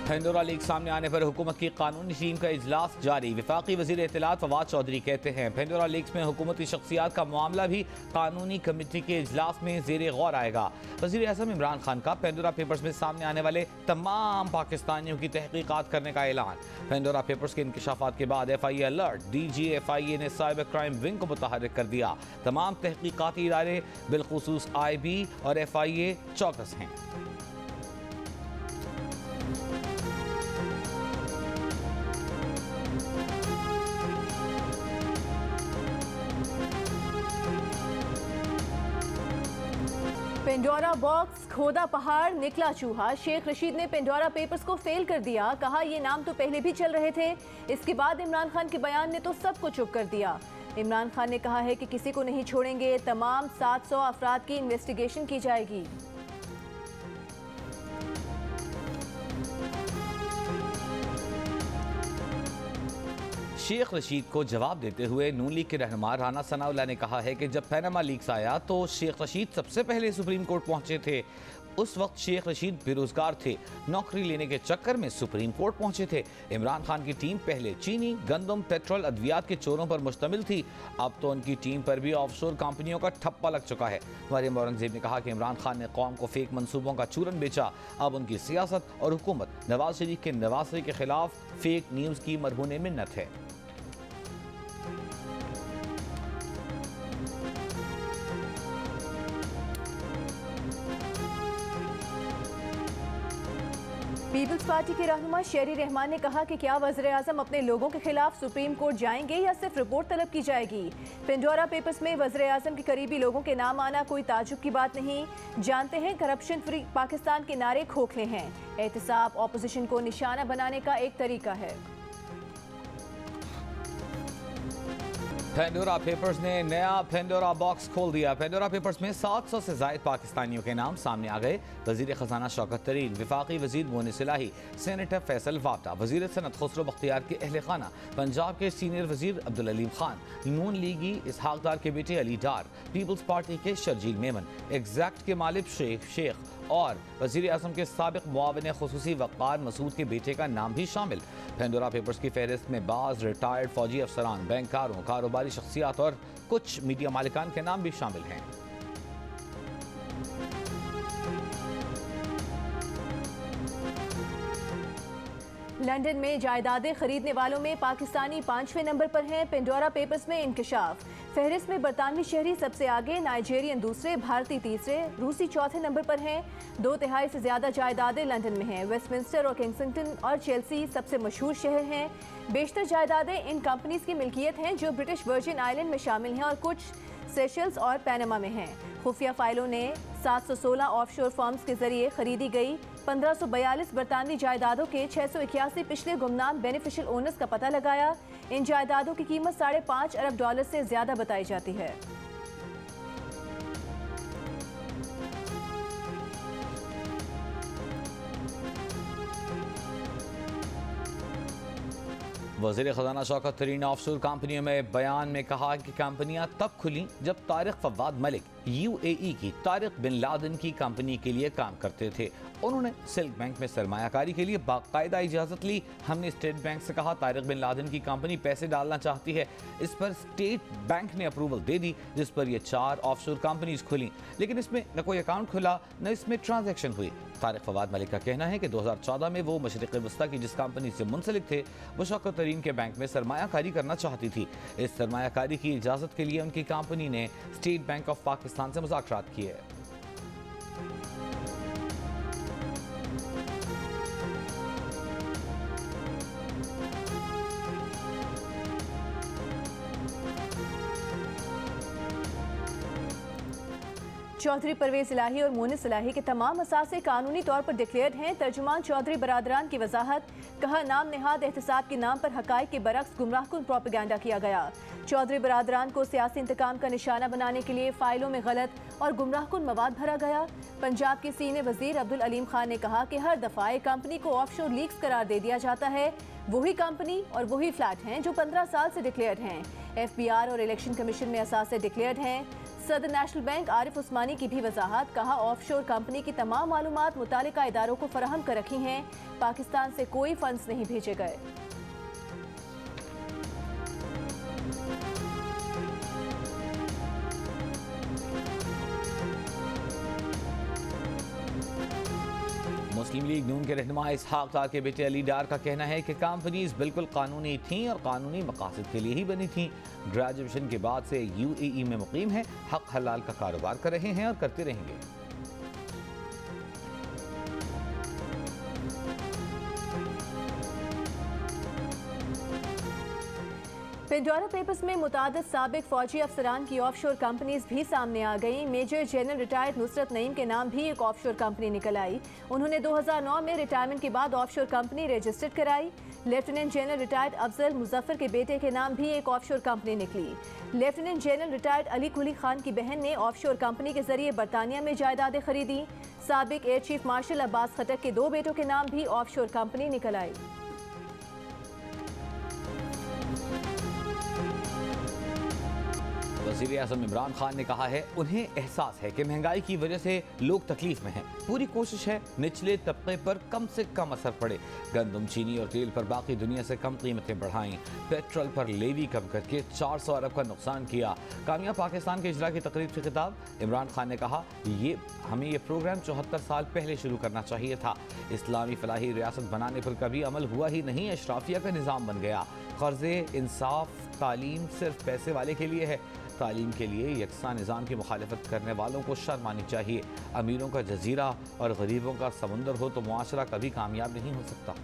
Pandora leak सामने आने पर हुकूमत की कानूनी टीम का इजलास जारी। वफाकी वज़ीर इत्तलात फवाद चौधरी कहते हैं पेंडोरा लीक्स में हुकूमती शख्सियात का मामला भी कानूनी कमेटी के इजलास में ज़ेर गौर आएगा। वज़ीर आज़म इमरान खान का पेंडोरा पेपर्स में सामने आने वाले तमाम पाकिस्तानियों की तहकीकात करने का ऐलान। पेंडोरा पेपर्स के इंकशाफात के बाद FIA अलर्ट। DG FIA ने साइबर क्राइम विंग को मुतहर्रिक कर दिया। तमाम तहकीकाती इदारे बिलखुसूस IB और FIA चौकस हैं। पेंडोरा बॉक्स, खोदा पहाड़, निकला चूहा। शेख रशीद ने पेंडोरा पेपर्स को फेल कर दिया। कहा ये नाम तो पहले भी चल रहे थे। इसके बाद इमरान खान के बयान ने तो सबको चुप कर दिया। इमरान खान ने कहा है कि किसी को नहीं छोड़ेंगे, तमाम 700 अफराद की इन्वेस्टिगेशन की जाएगी। शेख रशीद को जवाब देते हुए नून लीग के रहनुमा राना सनाउल्लाह ने कहा है कि जब पैनामा लीक्स आया तो शेख रशीद सबसे पहले सुप्रीम कोर्ट पहुंचे थे। उस वक्त शेख रशीद बेरोजगार थे, नौकरी लेने के चक्कर में सुप्रीम कोर्ट पहुंचे थे। इमरान खान की टीम पहले चीनी, गंदम, पेट्रोल, अद्वियात के चोरों पर मुश्तमिल थी। अब तो उनकी टीम पर भी ऑफशोर कंपनियों का ठप्पा लग चुका है। मरियम औरंगजेब ने कहा कि इमरान खान ने कौम को फेक मंसूबों का चूरन बेचा। अब उनकी सियासत और हुकूमत नवाज शरीफ के नवासरी के खिलाफ फेक न्यूज़ की मरहून मिन्नत है। पीपल्स पार्टी के रहनुमा शेरी रहमान ने कहा कि क्या वज़ीर आज़म अपने लोगों के खिलाफ सुप्रीम कोर्ट जाएंगे या सिर्फ रिपोर्ट तलब की जाएगी। पेंडोरा पेपर्स में वज़ीर आज़म के करीबी लोगों के नाम आना कोई ताजुब की बात नहीं। जानते हैं करप्शन फ्री पाकिस्तान के नारे खोखले हैं। एहतसाब ऑपोजिशन को निशाना बनाने का एक तरीका है। पेंडोरा पेपर्स ने नया पेंडोरा बॉक्स खोल दिया। पेंडोरा पेपर्स में 700 से ज़ायद पाकिस्तानियों के नाम सामने आ गए। वज़ीर ख़जाना शौकत तरीन, वफाकी वज़ीर मोनिस इलाही, सेनेटर फैसल वाबटा, वज़ीर सनत खुसरो बख्तियार के अहल खाना, पंजाब के सीनियर वज़ीर अब्दुल अलीम खान, नून लीगी इसहाक डार के बेटे अली डार, पीपल्स पार्टी के शर्जील मेमन, एग्जैक्ट के मालिक शेख और वज़ीर आज़म के साबिक़ मुआविन ख़ुसूसी वक़ार मसूद के बेटे का नाम भी शामिल। पेंडोरा पेपर्स की फहरिस्त में बाज़ रिटायर्ड फौजी अफसरान, बैंककारों, कारोबारी शख्सियात और कुछ मीडिया मालिकान के नाम भी शामिल हैं। लंदन में जायदादें खरीदने वालों में पाकिस्तानी 5वें नंबर पर हैं। पेंडोरा पेपर्स में इंकशाफ। फहरिस्त में बरतानवी शहरी सबसे आगे, नाइजेरियन दूसरे, भारतीय तीसरे, रूसी चौथे नंबर पर हैं। 2/3 से ज्यादा जायदादें लंदन में हैं। वेस्टमिंस्टर और किंगस्टन और चेल्सी सबसे मशहूर शहर हैं। बेशतर जायदादें इन कंपनीज की मिल्कियत हैं जो ब्रिटिश वर्जिन आइलैंड में शामिल हैं और कुछ सेशल्स और पैनामा में हैं। खुफिया फाइलों ने 716 ऑफशोर फर्म्स के जरिए खरीदी गई 1542 बरतानवी जायदादों के 681 पिछले गुमनाम बेनिफिशियल ओनर्स का पता लगाया। इन जायदादों की कीमत $5.5 अरब से ज्यादा बताई जाती है। वज़ीर ख़जाना शौकत तरीन ने ऑफशोर कंपनियों में बयान में कहा कि कंपनियां तब खुली जब तारिक फवाद मलिक UAE की तारिक बिन लादेन की कंपनी के लिए काम करते थे। उन्होंने सिल्क बैंक में सरमायाकारी के लिए बाकायदा इजाज़त ली। हमने स्टेट बैंक से कहा तारिक बिन लादेन की कंपनी पैसे डालना चाहती है। इस पर स्टेट बैंक ने अप्रूवल दे दी, जिस पर यह 4 ऑफशोर कंपनीज खुली, लेकिन इसमें न कोई अकाउंट खुला न इसमें ट्रांजैक्शन हुई। तारिक फवाद मलिक का कहना है कि 2014 में वो मशरिक़ वस्ता की जिस कंपनी से मुंसलिक थे वो शौकत तरीन के बैंक में सरमायाकारी करना चाहती थी। इस सरमायाकारी की इजाज़त के लिए उनकी कंपनी ने स्टेट बैंक ऑफ पाकिस्तान से मुज़ाकरात किए। चौधरी परवेज इलाही और मोनिस इलाही के तमाम असासे कानूनी तौर पर डिक्लेयर्ड हैं। तर्जुमान चौधरी बरादरान की वजाहत। कहा नाम नेहाद एहतसाब के नाम पर हकाइक के बरक्स गुमराहकुन प्रोपेगेंडा किया गया। चौधरी बरादरान को सियासी इंतकाम का निशाना बनाने के लिए फाइलों में गलत और गुमराहकुन मवाद भरा गया। पंजाब के सीनियर वजीर अब्दुल अलीम खान ने कहा कि हर दफा एक कंपनी को ऑफशोर लीक्स करार दे दिया जाता है। वही कंपनी और वही फ्लैट हैं जो 15 साल से डिक्लेयर्ड हैं। FBR और इलेक्शन कमीशन में असासे डिक्लेयर्ड हैं। सदर नेशनल बैंक आरिफ उस्मानी की भी वजाहत, कहा ऑफशोर कंपनी की तमाम मालूमात मुतालिका इदारों को फराहम कर रखी हैं, पाकिस्तान से कोई फंड्स नहीं भेजे गए। मुस्लिम लीग नून के रहनुमा इसहाक डार के बेटे अली डार का कहना है कि कंपनीज बिल्कुल कानूनी थीं और कानूनी मकासद के लिए ही बनी थीं। ग्रेजुएशन के बाद से यूएई में मुकीम हैं, हक हलाल का कारोबार कर रहे हैं और करते रहेंगे। पेंडोरा पेपर्स में मुतादिद साबिक फौजी अफसरान की ऑफशोर कंपनीज भी सामने आ गई। Major general retired Nusrat Naeem के नाम भी एक ऑफशोर कंपनी निकल आई। उन्होंने 2009 में रिटायरमेंट के बाद ऑफशोर कंपनी रजिस्टर्ड कराई। Lieutenant general retired Afzal Muzaffar के बेटे के नाम भी एक ऑफशोर कंपनी निकली। Lieutenant general retired Ali Quli Khan की बहन ने ऑफशोर कंपनी के जरिए बरतानिया में जायदादें खरीदी। साबिक एयर चीफ मार्शल अब्बास खटक के 2 बेटों के नाम भी ऑफशोर कंपनी निकल आई। वज़ीर आज़म इमरान खान ने कहा है उन्हें एहसास है कि महंगाई की वजह से लोग तकलीफ में हैं। पूरी कोशिश है निचले तबके पर कम से कम असर पड़े। गंदम, चीनी और तेल पर बाकी दुनिया से कम कीमतें बढ़ाईं। पेट्रोल पर लेवी कम करके 400 अरब का नुकसान किया। कामयाब पाकिस्तान के इजरा की तकरीब से खिताब इमरान खान ने कहा हमें ये प्रोग्राम 74 साल पहले शुरू करना चाहिए था। इस्लामी फलाही रियासत बनाने पर कभी अमल हुआ ही नहीं, अशराफिया का निज़ाम बन गया। कर्जे, इंसाफ, तालीम सिर्फ पैसे वाले के लिए है। तालीम के लिए यकसा निज़ाम की मुखालफत करने वालों को शर्म आनी चाहिए। अमीरों का जजीरा और गरीबों का समुंदर हो तो मुआशरा कभी कामयाब नहीं हो सकता।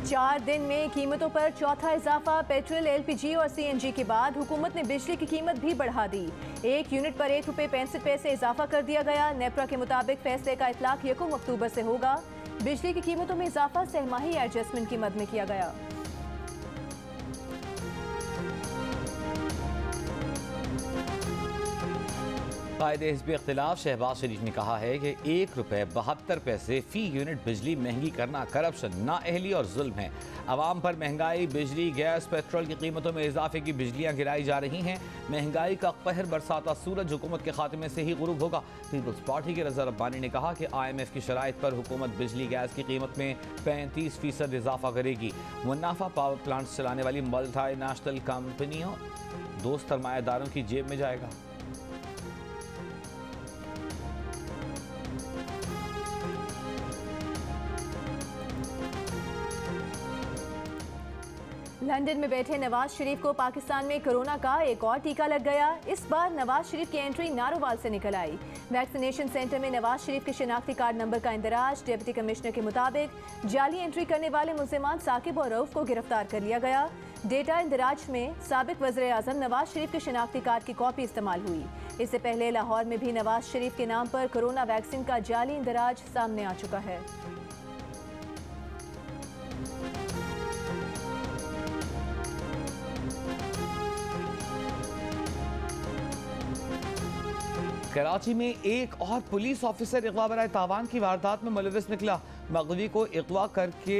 4 दिन में कीमतों पर चौथा इजाफा। पेट्रोल, LPG और CNG के बाद हुकूमत ने बिजली की कीमत भी बढ़ा दी। 1 यूनिट पर ₹1.65 इजाफा कर दिया गया। नेपरा के मुताबिक फैसले का इतलाक 1 अक्टूबर से होगा। बिजली की कीमतों में इजाफा सहमाही एडजस्टमेंट की मद में किया गया। कायदे हिज़्ब इख्तिलाफ शहबाज शरीफ ने कहा है कि ₹1.72 फी यूनिट बिजली महंगी करना करप्शन, नाअहली और जुल्म है। आवाम पर महंगाई, बिजली, गैस, पेट्रोल की कीमतों में इजाफे की बिजलियाँ गिराई जा रही हैं। महंगाई का कहर बरसाता सूरज हुकूमत के खात्मे से ही गुरूब होगा। पीपल्स पार्टी के रज़ा रब्बानी ने कहा कि IMF की शराइत पर हुकूमत बिजली गैस की कीमत में 35% इजाफा करेगी। मुनाफा पावर प्लांट्स चलाने वाली मल्टी नेशनल कंपनियों दोस्त सरमायादारों की जेब में जाएगा। लंदन में बैठे नवाज शरीफ को पाकिस्तान में कोरोना का एक और टीका लग गया। इस बार नवाज शरीफ की एंट्री नारोवाल से निकल आई। वैक्सीनेशन सेंटर में नवाज शरीफ के शिनाख्ती कार्ड नंबर का इंदराज। डिप्टी कमिश्नर के मुताबिक जाली एंट्री करने वाले मुल्जिमान साकिब और रऊफ को गिरफ्तार कर लिया गया। डेटा इंदराज में साबिक वज़ीर आज़म नवाज शरीफ के शिनाख्ती कार्ड की कॉपी इस्तेमाल हुई। इससे पहले लाहौर में भी नवाज शरीफ के नाम पर कोरोना वैक्सीन का जाली इंदराज सामने आ चुका है। कराची में एक और पुलिस ऑफिसर अगवा बराए तावान की वारदात में मुलविस निकला। मगवी को अगवा करके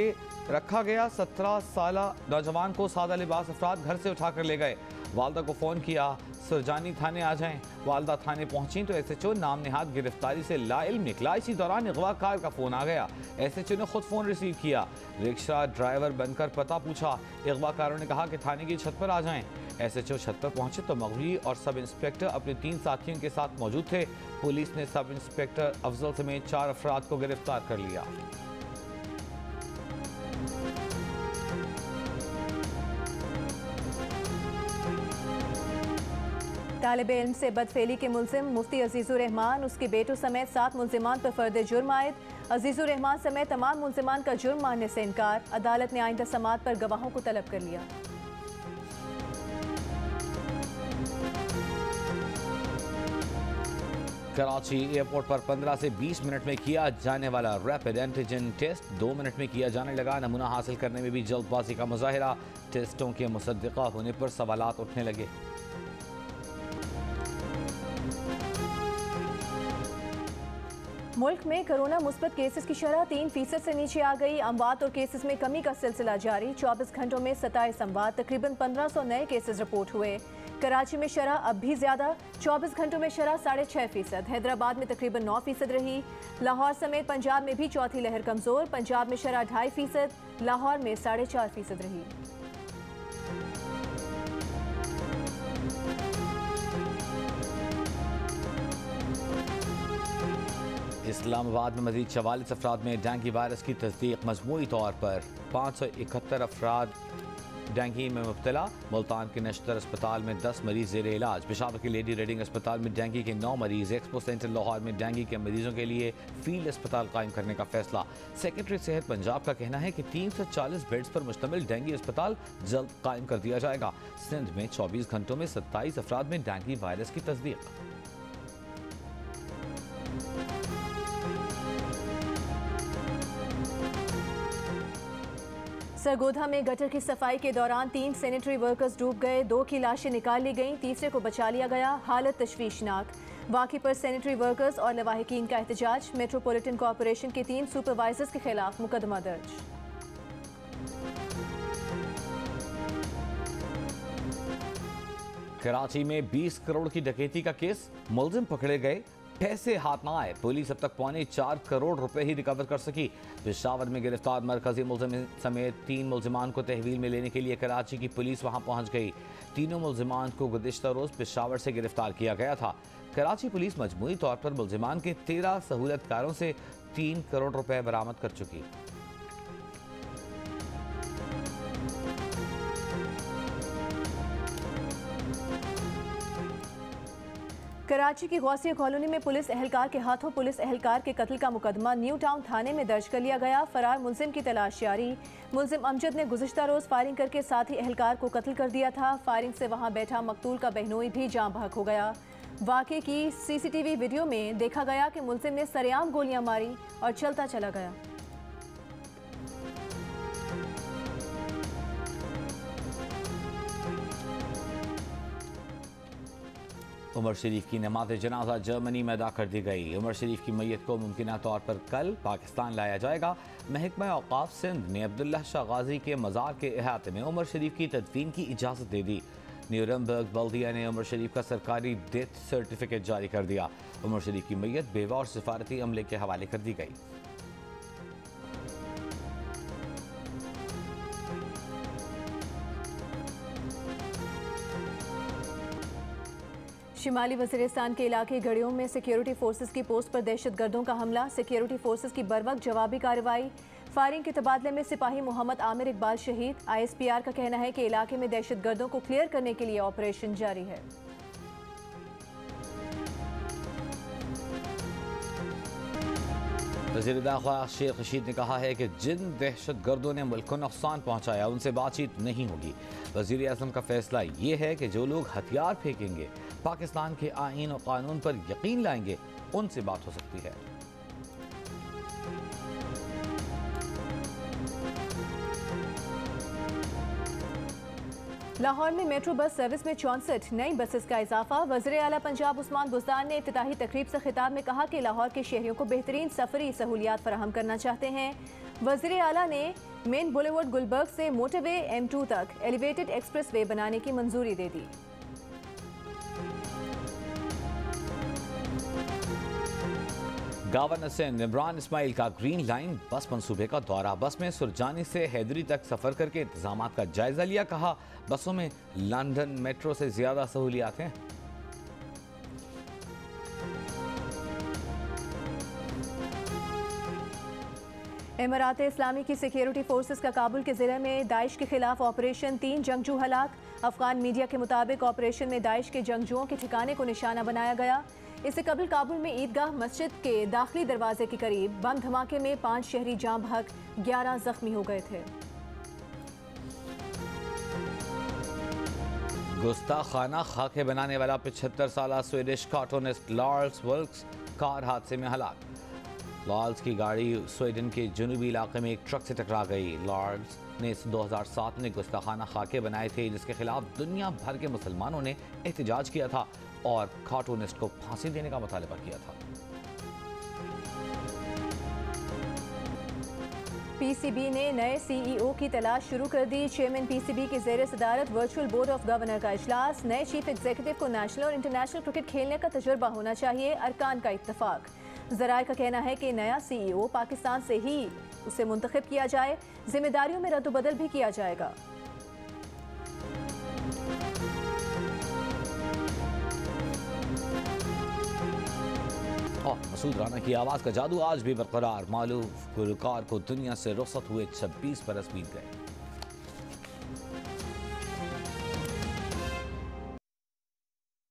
रखा गया। 17 साला नौजवान को सादा लिबास अफराद घर से उठाकर ले गए। वालदा को फ़ोन किया, सुरजानी थाने आ जाएं। वालदा थाने पहुंची तो SHO नाम नेहाद गिरफ्तारी से लाइल्म निकला। इसी दौरान अगवाकार का फ़ोन आ गया। SHO ने खुद फ़ोन रिसीव किया, रिक्शा ड्राइवर बनकर पता पूछा। अगवाकारों ने कहा कि थाने की छत पर आ जाएं। SHO छत पर पहुंचे तो मगवी और सब इंस्पेक्टर अपने 3 साथियों के साथ मौजूद थे। पुलिस ने सब इंस्पेक्टर अफजल समेत 4 अफराद को गिरफ्तार कर लिया। तालिब इल्म से बदफेली के मुल्जिम मुफ्ती अजीजुर रहमान, उसके बेटों समेत 7 मुल्जिमान पर फर्द जुर्म आयद। अजीजुर रहमान समेत तमाम मुल्जिमान का जुर्म मानने से इनकार। अदालत ने आइंदा समाअत पर गवाहों को तलब कर लिया। कराची एयरपोर्ट पर 15 से 20 मिनट में किया जाने वाला रैपिड एंटीजन टेस्ट 2 मिनट में किया जाने लगा। नमूना हासिल करने में भी जल्दबाजी का मुजाहिरा। टेस्टों के मुसद्दिका होने पर सवालात उठने लगे। मुल्क में कोरोना मुस्बत केसेस की शरह 3% से नीचे आ गई। अमवात और केसेस में कमी का सिलसिला जारी। 24 घंटों में 27 अमवात, तकरीबन 1500 नए केसेस रिपोर्ट हुए। कराची में शरह अब भी ज्यादा, 24 घंटों में शरह 6.5%। हैदराबाद में तकरीबन 9% रही। लाहौर समेत पंजाब में भी चौथी लहर कमजोर। पंजाब में शरह 2.5%, लाहौर में 4.5% रही। इस्लामाबाद में मजीद 44 अफराद में डेंगू वायरस की तस्दीक। मजमूई तौर पर 571 अफराद डेंगू में मुब्तला। मुल्तान के नश्तर अस्पताल में 10 मरीज ज़ेर इलाज। पेशावर के लेडी रेडिंग अस्पताल में डेंगू के 9 मरीज। एक्सपो सेंटर लाहौर में डेंगू के मरीजों के लिए फील्ड अस्पताल कायम करने का फैसला। सेक्रेटरी सेहत पंजाब का कहना है कि 340 बेड्स पर मुश्तमिल डेंगू अस्पताल जल्द कायम कर दिया जाएगा। सिंध में 24 घंटों में 27 अफराद में डेंगू वायरस की तस्दीक। सरगोधा में गटर की सफाई के दौरान 3 सैनिटरी वर्कर्स डूब गए। 2 की लाशें निकाल ली गईं, तीसरे को बचा लिया गया। हालत तशवीशनाक। वाक़े पर सैनिटरी वर्कर्स और लवाहिकीन का एहतजाज। मेट्रोपॉलिटन कॉरपोरेशन के 3 सुपरवाइजर्स के खिलाफ मुकदमा दर्ज। कराची में 20 करोड़ की डकैती का केस। मुलजिम पकड़े गए, पैसे हाथ ना आए। पुलिस अब तक 4.25 करोड़ रुपए ही रिकवर कर सकी। पेशावर में गिरफ्तार मरकजी मुलजिम समेत 3 मुलजिमान को तहवील में लेने के लिए कराची की पुलिस वहां पहुंच गई। तीनों मुलजिमान को गुज़िश्ता रोज पेशावर से गिरफ्तार किया गया था। कराची पुलिस मजमूई तौर पर मुलजिमान के 13 सहूलतकारों से 3 करोड़ रुपए बरामद कर चुकी। कराची की गौसिया कॉलोनी में पुलिस एहलकार के हाथों पुलिस एहलकार के कत्ल का मुकदमा न्यू टाउन थाने में दर्ज कर लिया गया। फरार मुलजिम की तलाश जारी। मुलजिम अमजद ने गुज़िश्ता रोज फायरिंग करके साथी एहलकार को कत्ल कर दिया था। फायरिंग से वहां बैठा मकतूल का बहनोई भी जाँ बहक हो गया। वाक़े की CCTV वीडियो में देखा गया कि मुलजिम ने सरेआम गोलियां मारी और चलता चला गया। उमर शरीफ की नमाज जनाजा जर्मनी में अदा कर दी गई। उमर शरीफ की मैयत को मुमकिन तौर पर कल पाकिस्तान लाया जाएगा। महकमा औकाफ सिंध ने अब्दुल्ला शाह गाजी के मज़ार के अहाते में उमर शरीफ की तदफीन की इजाज़त दे दी। न्यूरमबर्ग बल्दिया ने उमर शरीफ का सरकारी डेथ सर्टिफिकेट जारी कर दिया। उमर शरीफ की मैयत बेवा और सिफारती अमले के हवाले कर दी गई। शिमाली वज़ीरिस्तान के इलाके गड़ियों में सिक्योरिटी फोर्सेस की पोस्ट पर दहशतगर्दों का हमला। सिक्योरिटी फोर्सेस की बरवक्त जवाबी कार्रवाई। फायरिंग के तबादले में सिपाही मोहम्मद आमिर इकबाल शहीद। ISPR का कहना है कि इलाके में दहशतगर्दों को क्लियर करने के लिए ऑपरेशन जारी है। वज़ीर दाखिला शेख रशीद ने कहा है कि जिन दहशतगर्दों ने मुल्क को नुकसान पहुँचाया उनसे बातचीत नहीं होगी। वज़ीर आज़म का फैसला ये है कि जो लोग हथियार फेंकेंगे, पाकिस्तान के आईन और कानून पर यकीन लाएंगे, उनसे बात हो सकती है। लाहौर में मेट्रो बस सर्विस में 64 नई बसेस का इजाफा। वज़ीर आला पंजाब उस्मान बुज़दार ने इफ्तिताही तकरीब से खिताब में कहा कि लाहौर के शहरियों को बेहतरीन सफरी सहूलियात फराहम करना चाहते हैं। वज़ीर आला ने मेन बुलेवर्ड गुलबर्ग से मोटरवे M2 तक एलिवेटेड एक्सप्रेस वे बनाने की मंजूरी दे दी। गवर्नर सिंध इमरान इस्माइल का ग्रीन लाइन बस मंसूबे का दौरा। बस में सुरजानी से हैदरी तक सफर करके इंतजाम का जायजा लिया। कहा बसों में लंदन मेट्रो से ज्यादा सहूलियात हैं। इमारात इस्लामी की सिक्योरिटी फोर्सेस का काबुल के ज़िले में दाइश के खिलाफ ऑपरेशन। 3 जंगजू हलाक। अफगान मीडिया के मुताबिक ऑपरेशन में दाइश के जंगजुओं के ठिकाने को निशाना बनाया गया। इससे कबल काबुल में ईदगाह मस्जिद के दाखिली दरवाजे के करीब बम धमाके में 5 शहरी जाँ बहक, 11 जख्मी हो गए थे। गुस्ताखाना खाके बनाने वाला 75 साल स्वीडिश कार्टूनिस्ट लॉर्स वुल्क्स कार हादसे में हलाक। लॉर्स की गाड़ी स्वीडन के जुनूबी इलाके में एक ट्रक से टकरा गई। लॉर्स ने 2007 में गुस्ताखाना खाके बनाए थे, जिसके खिलाफ दुनिया भर के मुसलमानों ने एहतजाज किया था और कार्टूनिस्ट को फांसी देने का मुतालबा किया था। पीसीबी ने नए सीईओ की तलाश शुरू कर दी। चेयरमैन पीसीबी की ज़ेर सदारत वर्चुअल बोर्ड ऑफ गवर्नर का इजलास। नए चीफ एग्जीक्यूटिव को नेशनल और इंटरनेशनल क्रिकेट खेलने का तजुर्बा होना चाहिए, अरकान का इत्तफाक। ज़राए का कहना है कि नया सीईओ पाकिस्तान से ही उसे मुंतखब किया जाए, जिम्मेदारियों में रद्दबदल भी किया जाएगा। और मसूद राना की आवाज़ का जादू आज भी बरकरार। मालूम गुलकार को दुनिया से रुखसत हुए 26 बरस बीत गए।